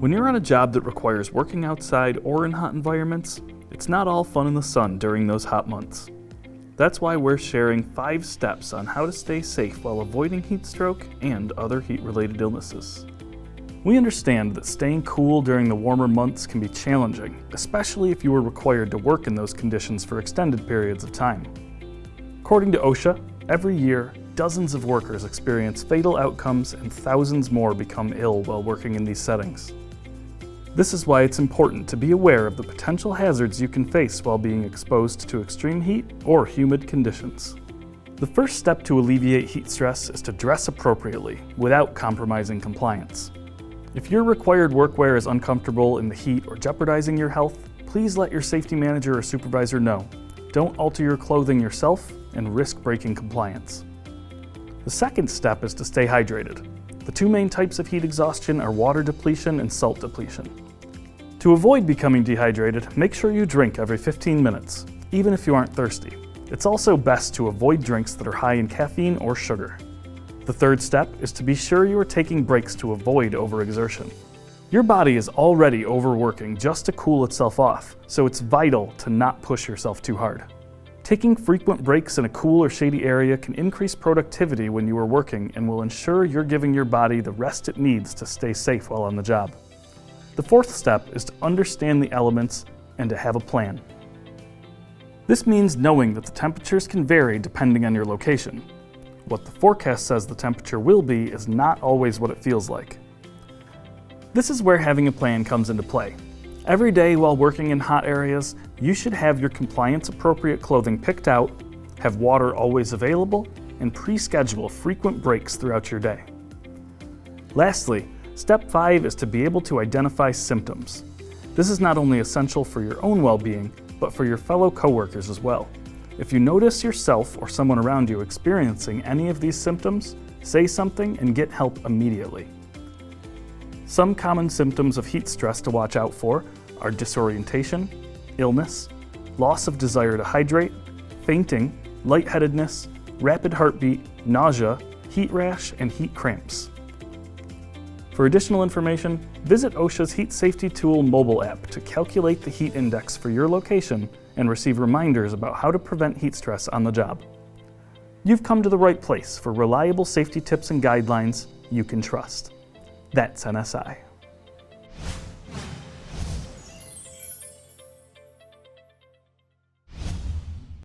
When you're on a job that requires working outside or in hot environments, it's not all fun in the sun during those hot months. That's why we're sharing 5 steps on how to stay safe while avoiding heat stroke and other heat-related illnesses. We understand that staying cool during the warmer months can be challenging, especially if you are required to work in those conditions for extended periods of time. According to OSHA, every year, dozens of workers experience fatal outcomes and thousands more become ill while working in these settings. This is why it's important to be aware of the potential hazards you can face while being exposed to extreme heat or humid conditions. The first step to alleviate heat stress is to dress appropriately without compromising compliance. If your required workwear is uncomfortable in the heat or jeopardizing your health, please let your safety manager or supervisor know. Don't alter your clothing yourself and risk breaking compliance. The second step is to stay hydrated. The 2 main types of heat exhaustion are water depletion and salt depletion. To avoid becoming dehydrated, make sure you drink every 15 minutes, even if you aren't thirsty. It's also best to avoid drinks that are high in caffeine or sugar. The third step is to be sure you are taking breaks to avoid overexertion. Your body is already overworking just to cool itself off, so it's vital to not push yourself too hard. Taking frequent breaks in a cool or shady area can increase productivity when you are working and will ensure you're giving your body the rest it needs to stay safe while on the job. The fourth step is to understand the elements and to have a plan. This means knowing that the temperatures can vary depending on your location. What the forecast says the temperature will be is not always what it feels like. This is where having a plan comes into play. Every day while working in hot areas, you should have your compliance-appropriate clothing picked out, have water always available, and pre-schedule frequent breaks throughout your day. Lastly, Step 5 is to be able to identify symptoms. This is not only essential for your own well-being, but for your fellow coworkers as well. If you notice yourself or someone around you experiencing any of these symptoms, say something and get help immediately. Some common symptoms of heat stress to watch out for are disorientation, illness, loss of desire to hydrate, fainting, lightheadedness, rapid heartbeat, nausea, heat rash, and heat cramps. For additional information, visit OSHA's Heat Safety Tool mobile app to calculate the heat index for your location and receive reminders about how to prevent heat stress on the job. You've come to the right place for reliable safety tips and guidelines you can trust. That's NSI.